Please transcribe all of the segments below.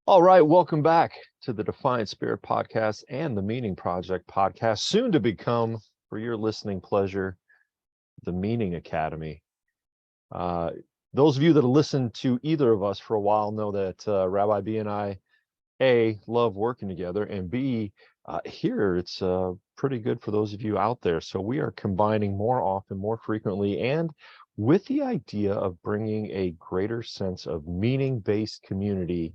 All right, welcome back to the Defiant Spirit podcast and the Meaning Project podcast, soon to become, for your listening pleasure, the Meaning Academy. Uh, those of you that have listened to either of us for a while know that Rabbi B and I, A, love working together, and B, here it's pretty good for those of you out there. So we are combining more often, more frequently, and with the idea of bringing a greater sense of meaning-based community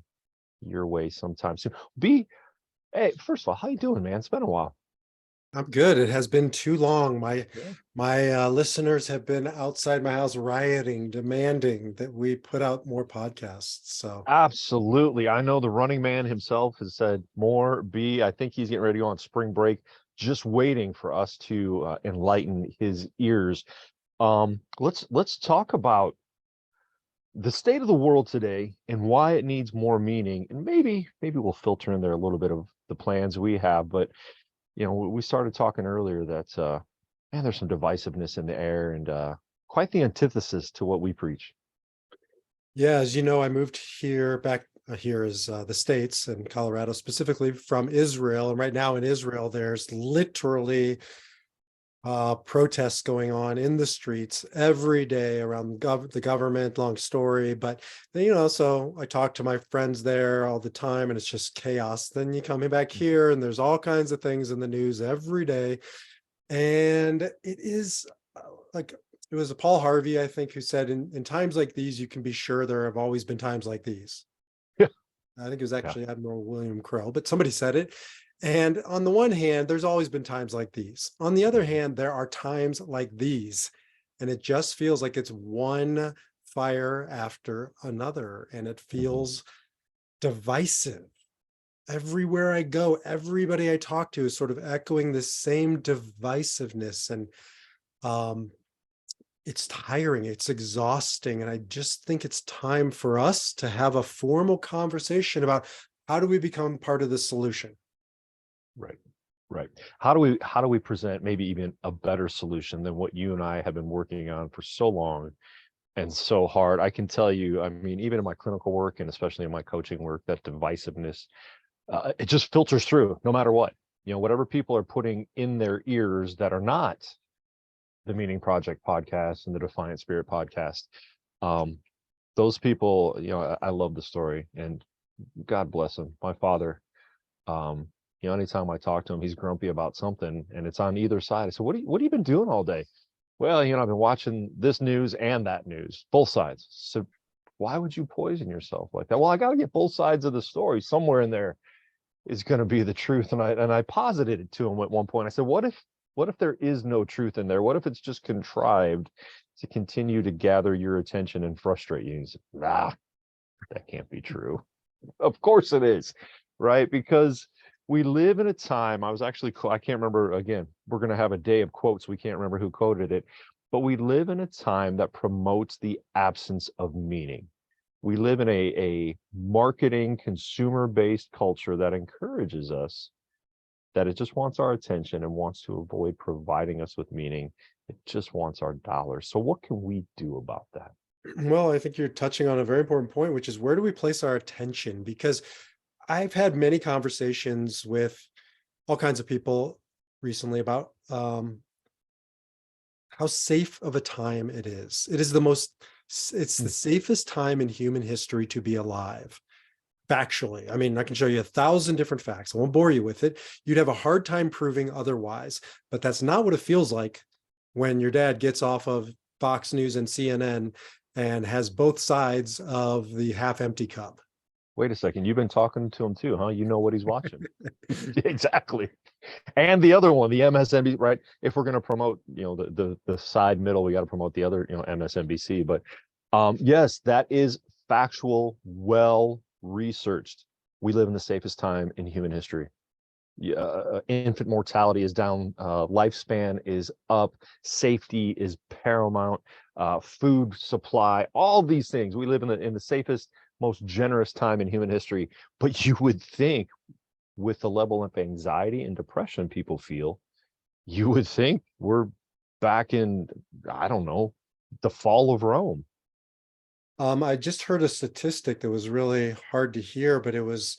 your way sometime soon. B, hey, first of all, how you doing, man? It's been a while. I'm good. It has been too long. My Yeah. my listeners have been outside my house rioting, demanding that we put out more podcasts. So Absolutely. I know the running man himself has said more. B, I think he's getting ready to go on spring break, just waiting for us to enlighten his ears. Let's talk about the state of the world today and why it needs more meaning, and maybe we'll filter in there a little bit of the plans we have. But we started talking earlier that man, there's some divisiveness in the air, and quite the antithesis to what we preach. yeah, as you know, I moved here back here is the States and Colorado, specifically from Israel. And right now in Israel, there's literally protests going on in the streets every day around the government. Long story, but so I talk to my friends there all the time, and it's just chaos. Then you come back here, and there's all kinds of things in the news every day, and it is like it was Paul Harvey, I think, who said, in times like these, you can be sure there have always been times like these. Yeah. I think it was Yeah. actually Admiral William Crow, but somebody said it. And on the one hand, there's always been times like these. On the other hand, there are times like these. And it just feels like it's one fire after another. And it feels divisive. Everywhere I go, everybody I talk to is sort of echoing this same divisiveness. And it's tiring, it's exhausting. And I just think it's time for us to have a formal conversation about how do we become part of the solution. Right. Right. How do we present maybe even a better solution than what you and I have been working on for so long and so hard? I can tell you, I mean, even in my clinical work and especially in my coaching work, that divisiveness, it just filters through no matter what. Whatever people are putting in their ears that are not the Meaning Project podcast and the Defiant Spirit podcast, um, those people, I love the story, and God bless him. My father, um, anytime I talk to him, he's grumpy about something, and it's on either side. I said, what have you been doing all day? Well, I've been watching this news and that news, both sides. So why would you poison yourself like that? Well, I got to get both sides of the story. Somewhere in there is going to be the truth. And I posited it to him at one point. I said, what if there is no truth in there? What if it's just contrived to continue to gather your attention and frustrate you? And he said, nah, that can't be true. Of course it is, right? Because we live in a time, I can't remember, again, we're going to have a day of quotes. We can't remember who quoted it, but we live in a time that promotes the absence of meaning. We live in a marketing, consumer-based culture that encourages us, that it just wants our attention and wants to avoid providing us with meaning. It just wants our dollars. So what can we do about that? Well, I think you're touching on a very important point, which is where do we place our attention? Because I've had many conversations with all kinds of people recently about how safe of a time it is. It's the safest time in human history to be alive. Factually, I mean, I can show you 1,000 different facts. I won't bore you with it. You'd have a hard time proving otherwise, but that's not what it feels like when your dad gets off of Fox News and CNN and has both sides of the half-empty cup. Wait a second. You've been talking to him too, huh? You know what he's watching. Exactly. And the other one, the MSNBC, right? If we're going to promote, the side middle, we got to promote the other, MSNBC. But yes, that is factual, well researched. We live in the safest time in human history. Infant mortality is down, lifespan is up, safety is paramount, food supply, all these things. We live in the safest, most generous time in human history. But you would think, with the level of anxiety and depression people feel, you would think we're back in, I don't know, the fall of Rome. I just heard a statistic that was really hard to hear, but it was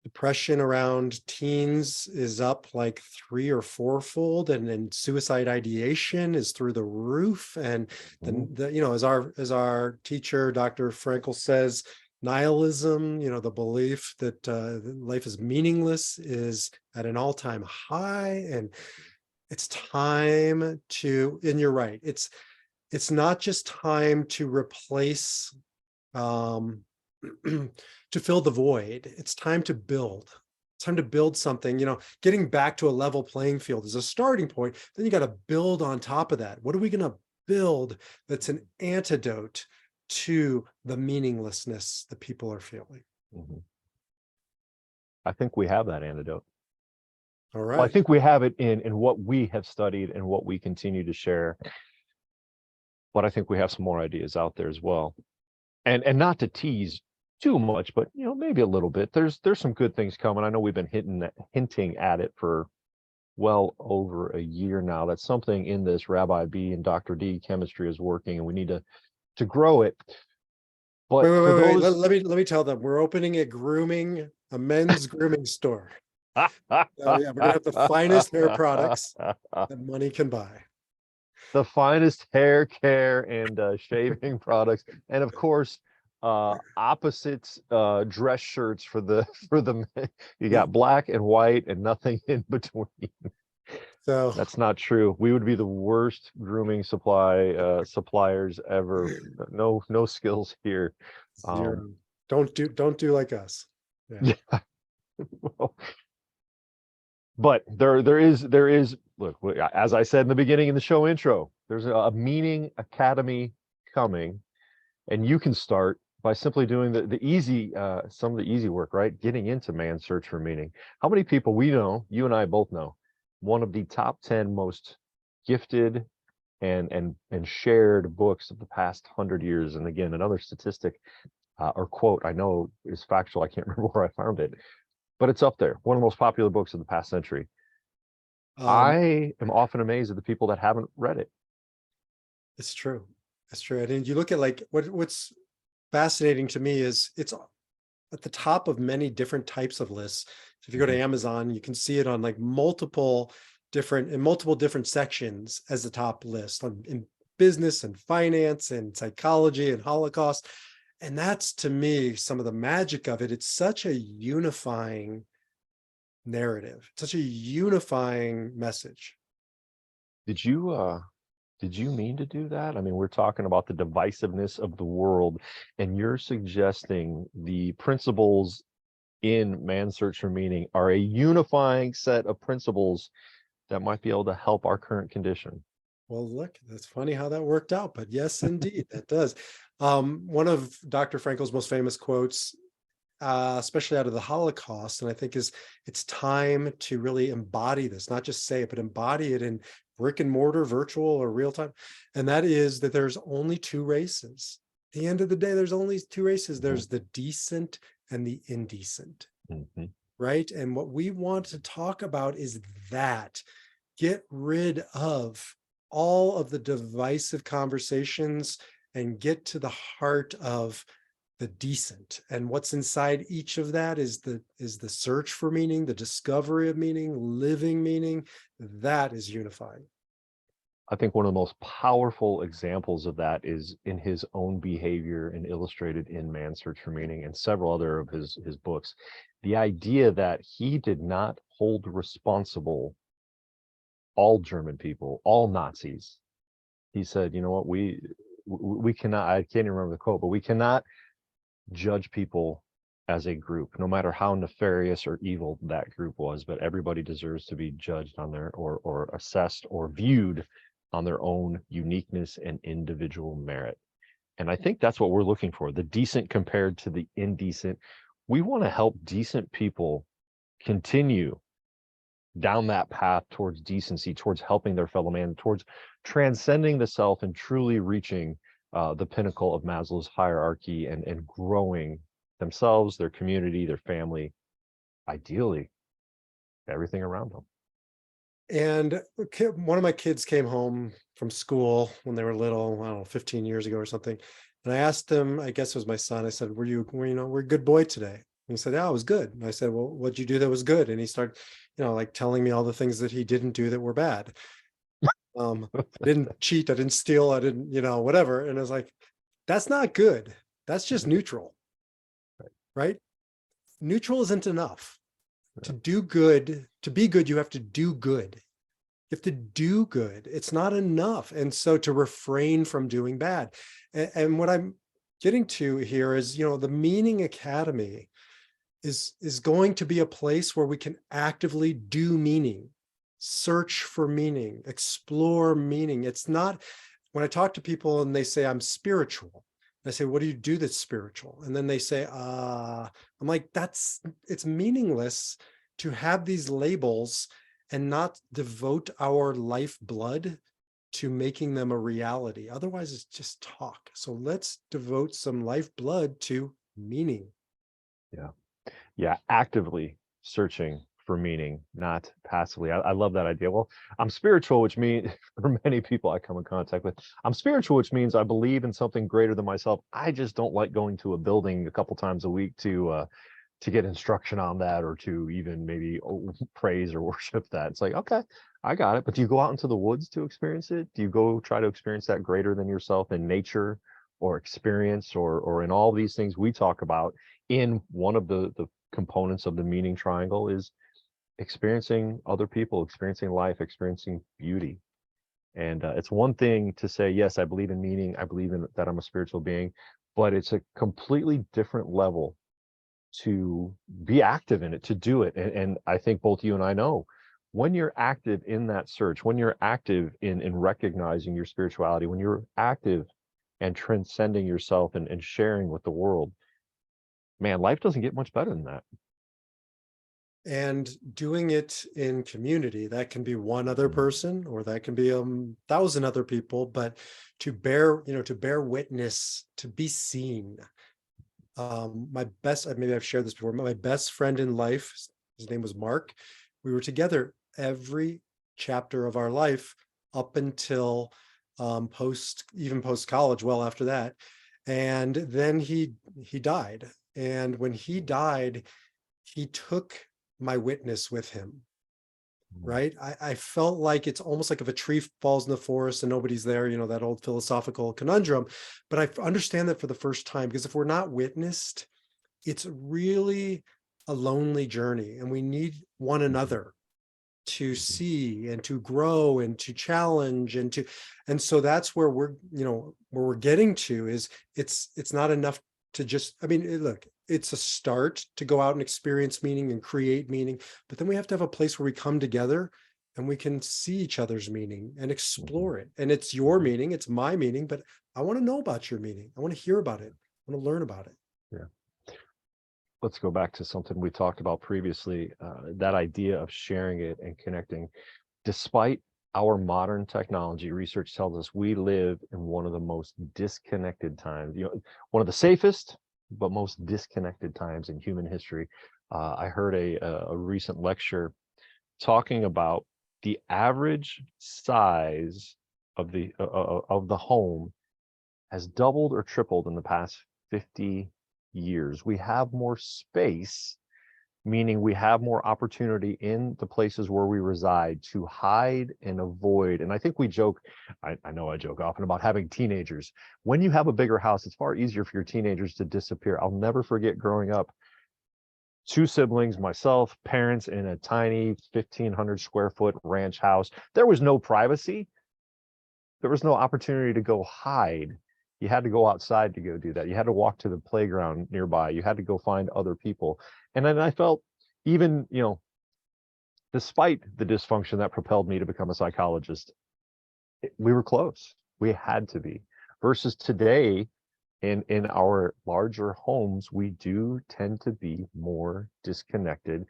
depression around teens is up like 3 or 4 fold, and then suicide ideation is through the roof. And Mhm. as our teacher, Dr. Frankel says, nihilism, the belief that life is meaningless, is at an all-time high. And it's time to, and you're right, it's not just time to replace, um, to fill the void. It's time to build. It's time to build something. Getting back to a level playing field is a starting point. Then you got to build on top of that. What are we going to build that's an antidote to the meaninglessness that people are feeling? Mhm. I think we have that antidote. All Well, I right. think we have it in what we have studied and what we continue to share. But I think we have some more ideas out there as well. And not to tease too much, but maybe a little bit. There's some good things coming. I know we've been hinting at it for well over a year now. That's something in this Rabbi B and Dr. D chemistry is working, and we need to grow it. Wait, But wait, for wait, wait. those Let me tell them we're opening a men's grooming store. Yeah, we're gonna have the finest hair products that money can buy. the finest hair care and shaving products, and of course, opposites dress shirts for the for the men. You got black and white and nothing in between. So That's not true. We would be the worst grooming suppliers ever. No skills here. Um, 0. Don't do like us. Yeah. yeah. But there is look, as I said in the beginning in the show intro, there's a meaning academy coming, and you can start by simply doing the easy some of the easy work, right? Getting into man's search for meaning. How many people we know, you and I both know, one of the top 10 most gifted and shared books of the past 100 years. And again, another statistic or quote I know is factual. I can't remember where I found it, but it's up there. One of the most popular books of the past century. Um, I am often amazed at the people that haven't read it. it's true. It's true. And you look at like what's fascinating to me is it's at the top of many different types of lists. So if you go to Mhm. Amazon, you can see it on like multiple different sections as the top list in business and finance and psychology and Holocaust. And that's, to me, some of the magic of it. It's such a unifying narrative, such a unifying message. Did you did you mean to do that? I mean, we're talking about the divisiveness of the world, and you're suggesting the principles in Man's Search for Meaning are a unifying set of principles that might be able to help our current condition. Well, look, that's funny how that worked out, but yes, indeed, that does. One of Dr. Frankel's most famous quotes, especially out of the Holocaust, and I think is it's time to really embody this, not just say it, but embody it in brick and mortar, virtual or real time. And that is that there's only two races. At the end of the day, there's only two races. Mhm, There's the decent and the indecent, mhm. right? And what we want to talk about is that get rid of all of the divisive conversations and get to the heart of the decent. And what's inside each of that is the search for meaning, the discovery of meaning, living meaning. That is unifying. I think one of the most powerful examples of that is in his own behavior and illustrated in Man's Search for Meaning and several other of his books. The idea that he did not hold responsible all German people, all Nazis. He said, you know what, we cannot, I can't even remember the quote, but we cannot judge people as a group, no matter how nefarious or evil that group was, but everybody deserves to be judged on their or assessed or viewed on their own uniqueness and individual merit. And I think that's what we're looking for, the decent compared to the indecent. We want to help decent people continue down that path towards decency, towards helping their fellow man, towards transcending the self and truly reaching the pinnacle of Maslow's hierarchy and growing themselves, their community, their family, ideally everything around them. And one of my kids came home from school when they were little, I don't know, 15 years ago or something. And I asked him, I guess it was my son, I said, were you a good boy today? And he said, yeah, I was good. And I said, well, what'd you do that was good? And he started, like telling me all the things that he didn't do that were bad. I didn't cheat, I didn't steal, I didn't, whatever. And I was like, that's not good. That's just neutral, right? Neutral isn't enough. To do good, to be good, you have to do good. You have to do good. It's not enough. And so to refrain from doing bad. And what I'm getting to here is, the Meaning Academy is going to be a place where we can actively do meaning, search for meaning, explore meaning. It's not, when I talk to people and they say, I'm spiritual, I say, what do you do that's spiritual? And then they say, I'm like, it's meaningless to have these labels and not devote our lifeblood to making them a reality. Otherwise, it's just talk. So let's devote some lifeblood to meaning. Yeah. Yeah. Actively searching for meaning, not passively. I love that idea. Well, I'm spiritual, which means for many people I come in contact with, I'm spiritual, which means I believe in something greater than myself. I just don't like going to a building a couple times a week to get instruction on that, or to even maybe praise or worship that. It's like, okay, I got it. But do you go out into the woods to experience it? Do you go try to experience that greater than yourself in nature, or experience, or in all these things we talk about? In one of the components of the meaning triangle is experiencing other people, experiencing life, experiencing beauty. And it's one thing to say, yes, I believe in meaning, I believe in that I'm a spiritual being, but it's a completely different level to be active in it, to do it. And I think both you and I know, when you're active in that search, when you're active in recognizing your spirituality, when you're active and transcending yourself and sharing with the world, man, life doesn't get much better than that. And doing it in community, that can be one other person, or that can be 1,000 other people, but to bear witness, to be seen. Maybe I've shared this before, my best friend in life, his name was Mark. We were together every chapter of our life up until post college, well after that. And then he died. And when he died, he took my witness with him. Right. I felt like it's almost like if a tree falls in the forest and nobody's there, that old philosophical conundrum. But I understand that for the first time, because if we're not witnessed, it's really a lonely journey, and we need one another to see and to grow and to challenge and so that's where we're getting to is it's not enough to just, look, it's a start to go out and experience meaning and create meaning, but then we have to have a place where we come together and we can see each other's meaning and explore it. And it's your meaning, it's my meaning, but I want to know about your meaning. I want to hear about it. I want to learn about it. Yeah. Let's go back to something we talked about previously, that idea of sharing it and connecting. Despite our modern technology, research tells us we live in one of the most disconnected times, one of the safest, but most disconnected times in human history. I heard a recent lecture talking about the average size of the home has doubled or tripled in the past 50 years. We have more space, meaning we have more opportunity in the places where we reside to hide and avoid. And I think we joke, I know I joke often about having teenagers. When you have a bigger house, it's far easier for your teenagers to disappear. I'll never forget growing up, 2 siblings, myself, parents in a tiny 1,500 square foot ranch house. There was no privacy. There was no opportunity to go hide. You had to go outside to go do that. You had to walk to the playground nearby. You had to go find other people. And then I felt, even, despite the dysfunction that propelled me to become a psychologist, we were close. We had to be. Versus today, in our larger homes, we do tend to be more disconnected,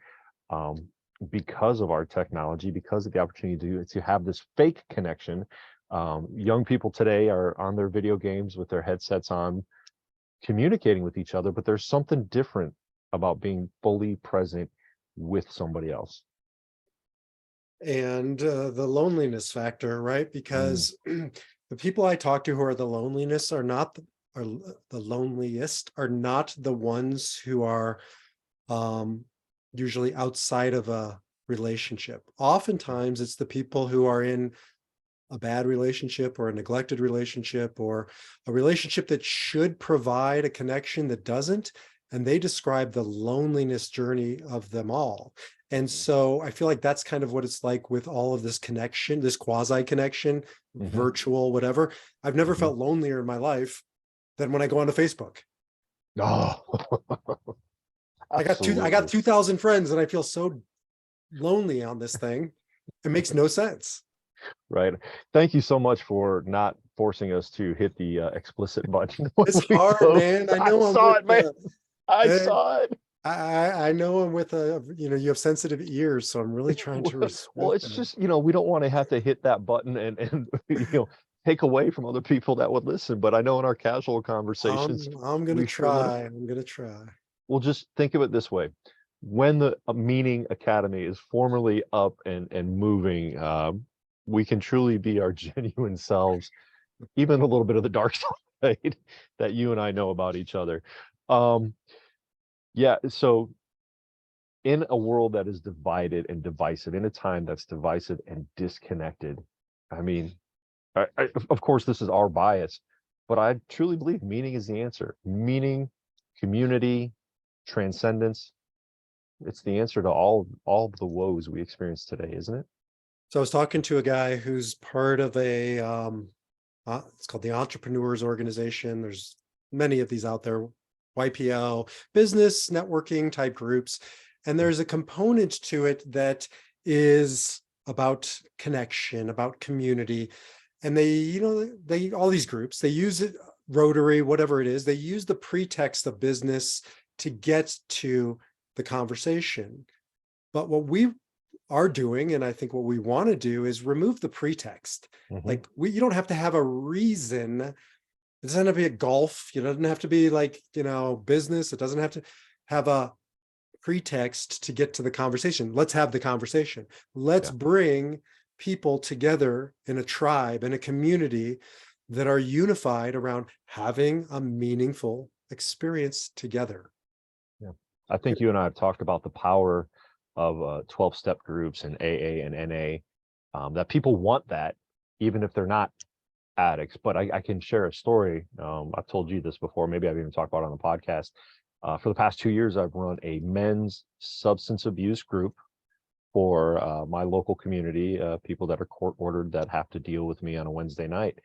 because of our technology, because of the opportunity to have this fake connection. Young people today are on their video games with their headsets on, communicating with each other, but there's something different about being fully present with somebody else. And the loneliness factor, right? Mm, Because the people I talk to who are the loneliness are not are the loneliest are not the ones who are usually outside of a relationship. Oftentimes it's the people who are in a bad relationship or a neglected relationship or a relationship that should provide a connection that doesn't. And they describe the loneliness journey of them all. And so I feel like that's kind of what it's like with all of this connection, this quasi connection, Mm-hmm. virtual, whatever. I've never Mm-hmm. felt lonelier in my life than when I go onto Facebook. Oh, I got absolutely. 2,000 friends and I feel so lonely on this thing. It makes no sense. Right. Thank you so much for not forcing us to hit the explicit button when It's we hard, post. man. I I know I'm saw with it, man. I eh, saw it. I know I'm with a, you have sensitive ears, so I'm really trying to Well, respect it's them. just, we don't want to have to hit that button and take away from other people that would listen. But I know in our casual conversations, I'm gonna we sure want to. try. I'm gonna try. Well, just think of it this way. When the Meaning Academy is formally up and moving, we can truly be our genuine selves, even a little bit of the dark side that you and I know about each other. Um, yeah, so in a world that is divided and divisive, in a time that's divisive and disconnected, I mean, of course, this is our bias, but I truly believe meaning is the answer. Meaning, community, transcendence. It's the answer to all of the woes we experience today, isn't it? So I was talking to a guy who's part of a it's called the Entrepreneurs Organization. There's many of these out there, YPL, business networking type groups. And there's a component to it that is about connection, about community. And they all these groups, they use it, Rotary, whatever it is, they use the pretext of business to get to the conversation. But what we are doing, and I think what we want to do, is remove the pretext. Hmm. Like you don't have to have a reason. It doesn't have to be a golf. It doesn't have to be like, business. It doesn't have to have a pretext to get to the conversation. Let's have the conversation. Let's Yeah. bring people together in a tribe, in a community that are unified around having a meaningful experience together. Yeah. I think you and I have talked about the power of 12-step groups and AA and NA, that people want that, even if they're not addicts. But I can share a story. I've told you this before. Maybe I've even talked about it on the podcast. For the past 2 years, I've run a men's substance abuse group for my local community, people that are court ordered that have to deal with me on a Wednesday night.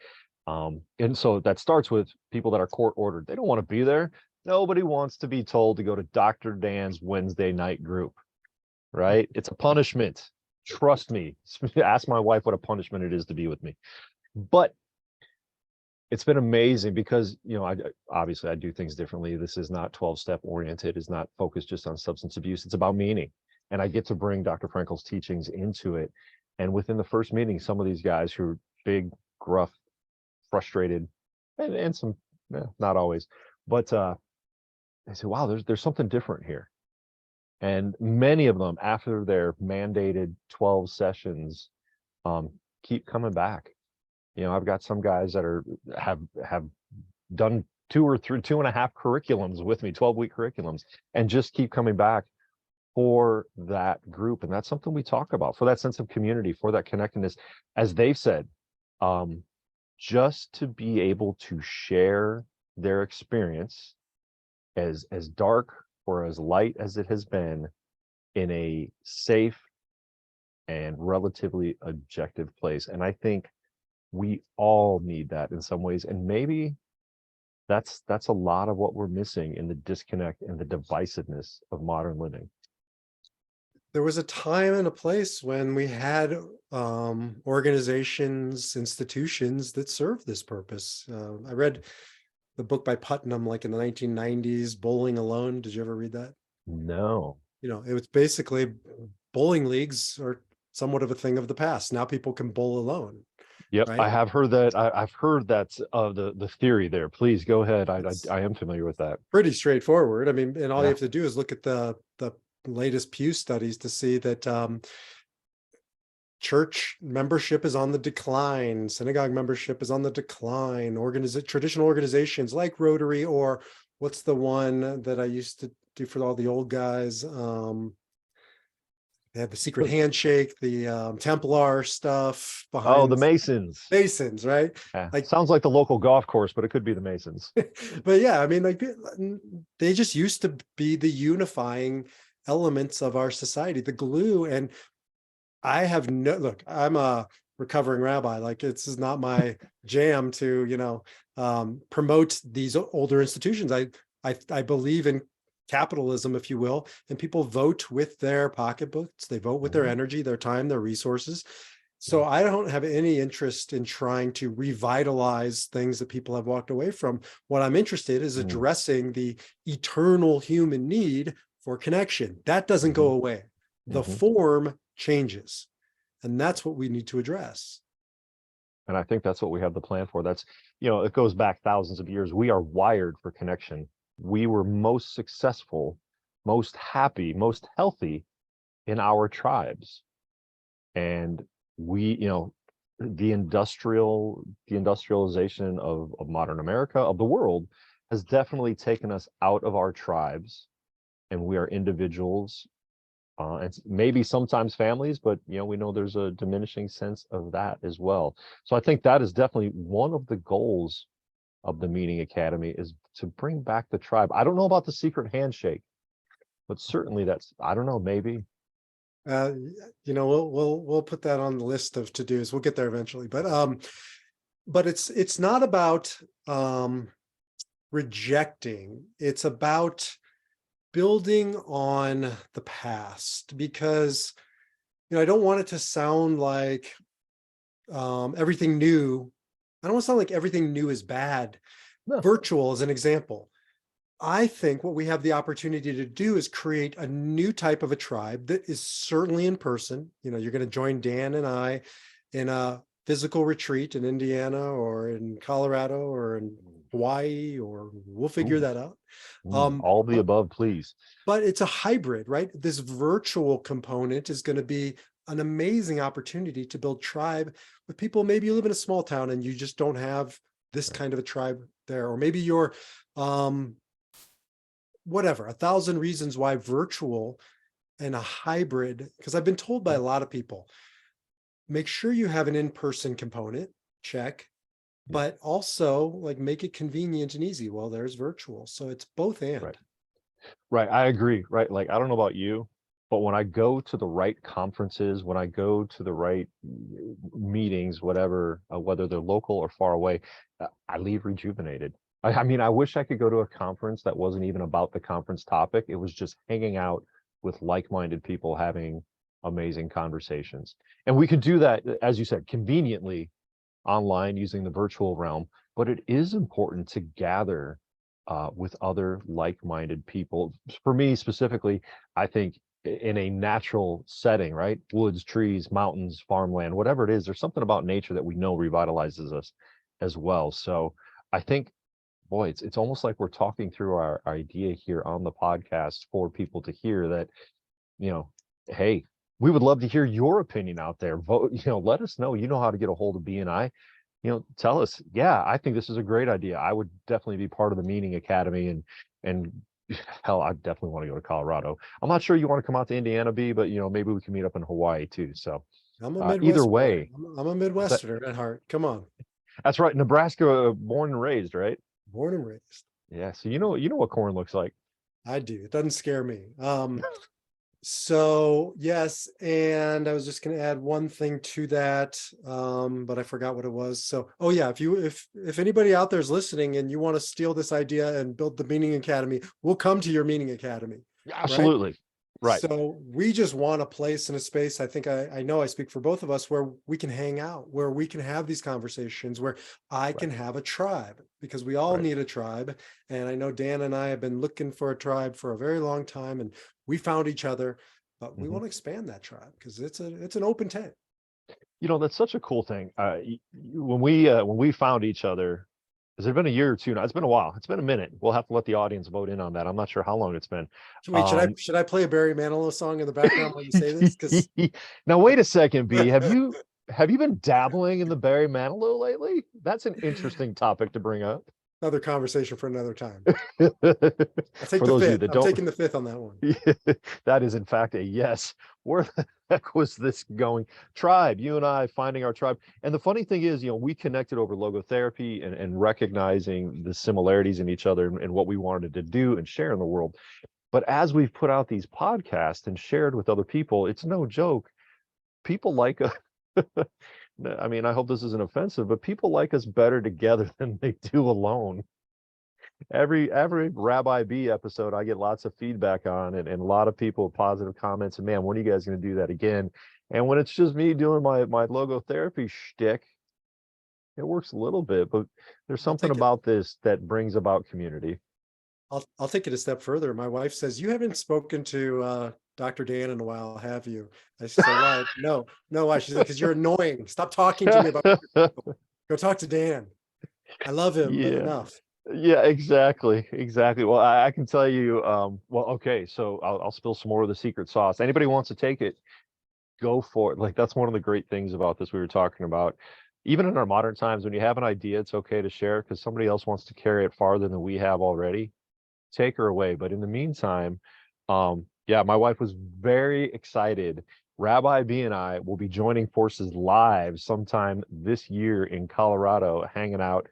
And so that starts with people that are court ordered. They don't want to be there. Nobody wants to be told to go to Dr. Dan's Wednesday night group, right? It's a punishment. Trust me. Ask my wife what a punishment it is to be with me. But it's been amazing because, I obviously I do things differently. This is not 12-step oriented. It's not focused just on substance abuse. It's about meaning. And I get to bring Dr. Frankel's teachings into it. And within the first meeting, some of these guys who are big, gruff, frustrated, and some, not always, but they say, wow, there's something different here. And many of them, after their mandated 12 sessions, keep coming back. I've got some guys that have done 2.5 curriculums with me, 12-week curriculums, and just keep coming back for that group. And that's something we talk about, for that sense of community, for that connectedness, as they've said, just to be able to share their experience, as dark or as light as it has been, in a safe and relatively objective place. And I think we all need that in some ways. And maybe that's a lot of what we're missing in the disconnect and the divisiveness of modern living. There was a time and a place when we had organizations, institutions that served this purpose. I read the book by Putnam, like in the 1990s, Bowling Alone. Did you ever read that? No. It was basically bowling leagues are somewhat of a thing of the past. Now people can bowl alone, Yep, I right? have heard that. I've heard that's the theory there. Please go ahead. It's I am familiar with that. pretty straightforward. I mean, and all you Yeah. have to do is look at the latest Pew studies to see that church membership is on the decline, synagogue membership is on the decline, traditional organizations like Rotary, or what's the one that I used to do for all the old guys? They had the secret handshake, the Templar stuff Oh, behind the the Masons. Masons, right? Yeah. Like, Sounds like the local golf course, but it could be the Masons. but yeah, I mean, like they just used to be the unifying elements of our society, the glue. And I have no look, I'm a recovering rabbi. Like, this is not my jam to, promote these older institutions. I believe in capitalism, if you will, and people vote with their pocketbooks, they vote with their energy, their time, their resources. So I don't have any interest in trying to revitalize things that people have walked away from. What I'm interested in is addressing the eternal human need for connection. That doesn't go away. The form changes. And that's what we need to address. And I think that's what we have the plan for. That's, it goes back thousands of years. We are wired for connection. We were most successful, most happy, most healthy in our tribes. And we, the industrialization of modern America, of the world, has definitely taken us out of our tribes, and we are individuals, and maybe sometimes families, but we know there's a diminishing sense of that as well. So I think that is definitely one of the goals of the Meaning Academy, is to bring back the tribe. I don't know about the secret handshake, but certainly that's, I don't know, maybe. We'll put that on the list of to-dos. We'll get there eventually. But it's not about rejecting. It's about building on the past, because I don't want it to sound like everything new. I don't want to sound like everything new is bad. No. Virtual is an example. I think what we have the opportunity to do is create a new type of a tribe that is certainly in person. You're going to join Dan and I in a physical retreat in Indiana or in Colorado or in Hawaii, or we'll figure that out. All the above, please. But it's a hybrid, right? This virtual component is going to be an amazing opportunity to build tribe with people. Maybe you live in a small town and you just don't have this kind of a tribe there, or maybe you're whatever, 1,000 reasons why virtual and a hybrid, because I've been told by a lot of people, make sure you have an in-person component, check, but also like make it convenient and easy. Well, there's virtual. So it's both and. Right. I agree. Right. Like, I don't know about you, but when I go to the right conferences, when I go to the right meetings, whatever, whether they're local or far away, I leave rejuvenated. I mean, I wish I could go to a conference that wasn't even about the conference topic. It was just hanging out with like-minded people, having amazing conversations. And we could do that, as you said, conveniently online using the virtual realm, but it is important to gather with other like-minded people. For me specifically, I think in a natural setting, right? Woods, trees, mountains, farmland, whatever it is, there's something about nature that we know revitalizes us as well. So I think, boy, it's almost like we're talking through our idea here on the podcast for people to hear that, hey, we would love to hear your opinion out there. Vote, let us know. You know how to get a hold of BNI. Tell us, yeah, I think this is a great idea. I would definitely be part of the Meaning Academy, and hell, I definitely want to go to Colorado. I'm not sure you want to come out to Indiana, B, but maybe we can meet up in Hawaii too. So I'm a either way, I'm a Midwesterner at heart. Come on. That's right. Nebraska, born and raised, right? Born and raised. Yeah. So you know what corn looks like. I do. It doesn't scare me. So yes, and I was just going to add one thing to that, but I forgot what it was. So, oh yeah, if anybody out there is listening and you want to steal this idea and build the Meaning Academy, we'll come to your Meaning Academy. Absolutely. Right. So we just want a place and a space. I think I know I speak for both of us, where we can hang out, where we can have these conversations, where I can have a tribe, because we all need a tribe. And I know Dan and I have been looking for a tribe for a very long time, and we found each other, but we want to expand that tribe because it's an open tent. That's such a cool thing. When we found each other, Has it been a year or two now? It's been a while. It's been a minute. We'll have to let the audience vote in on that. I'm not sure how long it's been. Wait, should I play a Barry Manilow song in the background while you say this? Because Now wait a second, B. Have you been dabbling in the Barry Manilow lately? That's an interesting topic to bring up. another conversation for another time. I'll take For the those of you fifth. that I'm don't, taking the fifth on that one. that is in fact a yes. Where the heck was this going? Tribe, you and I finding our tribe. And the funny thing is, we connected over logotherapy and recognizing the similarities in each other and what we wanted to do and share in the world. But as we've put out these podcasts and shared with other people, it's no joke. People like us. I mean, I hope this isn't offensive, but people like us better together than they do alone. Every Rabbi B episode, I get lots of feedback on it and a lot of people with positive comments. And man, when are you guys going to do that again? And when it's just me doing my logotherapy shtick, it works a little bit, but there's something about this that brings about community. I'll take it a step further. My wife says, you haven't spoken to Dr. Dan in a while, have you? I said, why? No, why? She said, because you're annoying. Stop talking to me about go talk to Dan. I love him, but enough. Yeah, exactly. Well, I can tell you, well, okay, so I'll spill some more of the secret sauce. Anybody who wants to take it, go for it. Like, that's one of the great things about this we were talking about. Even in our modern times, when you have an idea, it's okay to share because somebody else wants to carry it farther than we have already. Take her away. But in the meantime, yeah, my wife was very excited. Rabbi B and I will be joining forces live sometime this year in Colorado, hanging out.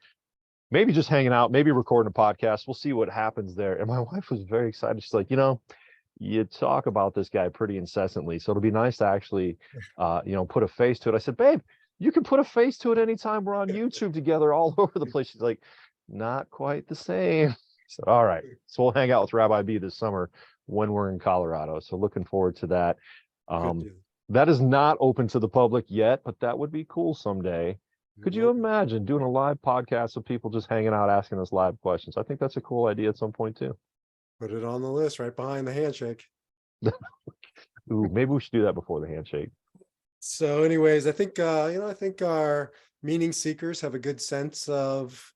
Maybe just hanging out, maybe recording a podcast. We'll see what happens there. And my wife was very excited. She's like, you talk about this guy pretty incessantly. So it'll be nice to actually, put a face to it. I said, babe, you can put a face to it anytime we're on YouTube together all over the place. She's like, not quite the same. So, all right. So we'll hang out with Rabbi B this summer when we're in Colorado. So looking forward to that. That is not open to the public yet, but that would be cool someday. Could you imagine doing a live podcast of people just hanging out, asking us live questions? I think that's a cool idea at some point too. Put it on the list right behind the handshake. Ooh, maybe we should do that before the handshake. So anyways, I think, I think our meaning seekers have a good sense of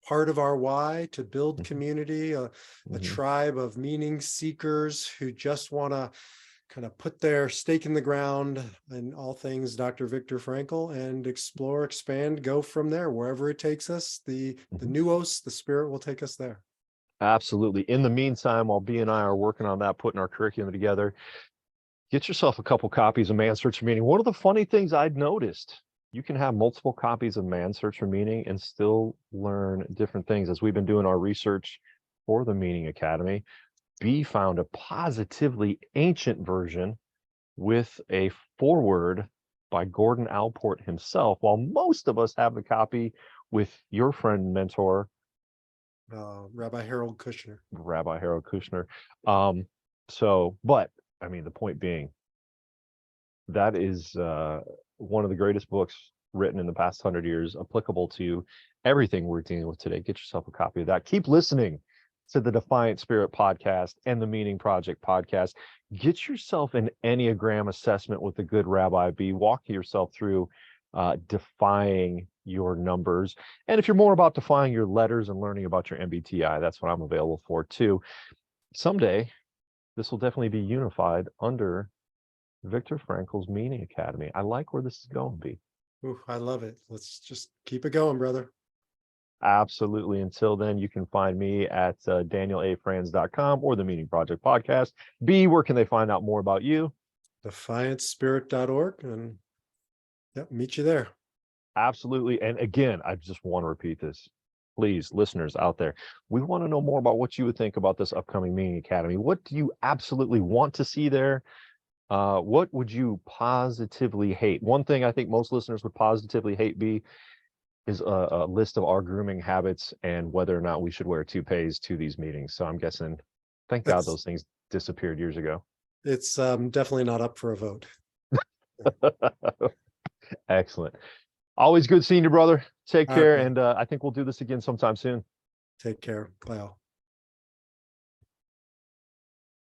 part of our why to build community, a tribe of meaning seekers who just want to kind of put their stake in the ground in all things Dr. Viktor Frankl and explore, expand, go from there, wherever it takes us. The nuos, the spirit will take us there. Absolutely. In the meantime, while B and I are working on that, putting our curriculum together, get yourself a couple copies of Man's Search for Meaning. One of the funny things I'd noticed, you can have multiple copies of Man's Search for Meaning and still learn different things. As we've been doing our research for the Meaning Academy, B found a positively ancient version with a foreword by Gordon Allport himself, while most of us have the copy with your friend and mentor, Rabbi Harold Kushner. But I mean, the point being, that is one of the greatest books written in the past 100 years, applicable to everything we're dealing with today. Get yourself a copy of that. Keep listening to the Defiant Spirit podcast and the Meaning Project podcast. Get yourself an Enneagram assessment with the good Rabbi B. Walk yourself through defying your numbers. And if you're more about defying your letters and learning about your MBTI, that's what I'm available for too. Someday, this will definitely be unified under Viktor Frankl's Meaning Academy. I like where this is going, B. Ooh, I love it. Let's just keep it going, brother. Absolutely. Until then, you can find me at danielafranz.com or the Meaning Project podcast. B, where can they find out more about you? Defiantspirit.org, and meet you there. Absolutely. And again, I just want to repeat this. Please, listeners out there, we want to know more about what you would think about this upcoming Meaning Academy. What do you absolutely want to see there? What would you positively hate? One thing I think most listeners would positively hate, B, is a list of our grooming habits and whether or not we should wear toupees to these meetings. So I'm guessing, thank God those things disappeared years ago. It's definitely not up for a vote. Excellent. Always good seeing you, brother. Take care. And I think we'll do this again sometime soon. Take care. Bye all.